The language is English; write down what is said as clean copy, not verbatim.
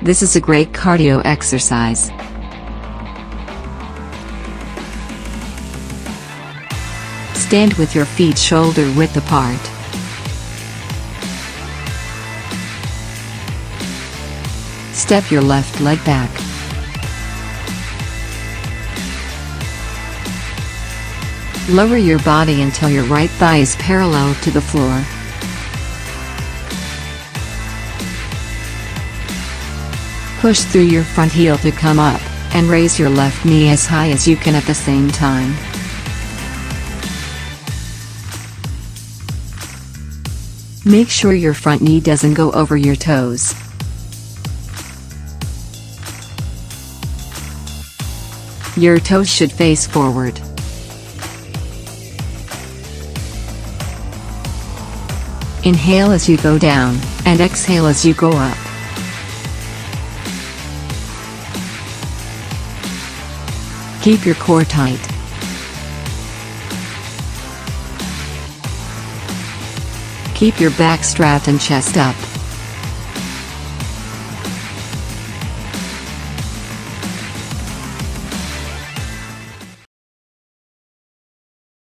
This is a great cardio exercise. Stand with your feet shoulder width apart. Step your left leg back. Lower your body until your right thigh is parallel to the floor. Push through your front heel to come up, and raise your left knee as high as you can at the same time. Make sure your front knee doesn't go over your toes. Your toes should face forward. Inhale as you go down, and exhale as you go up. Keep your core tight. Keep your back straight and chest up.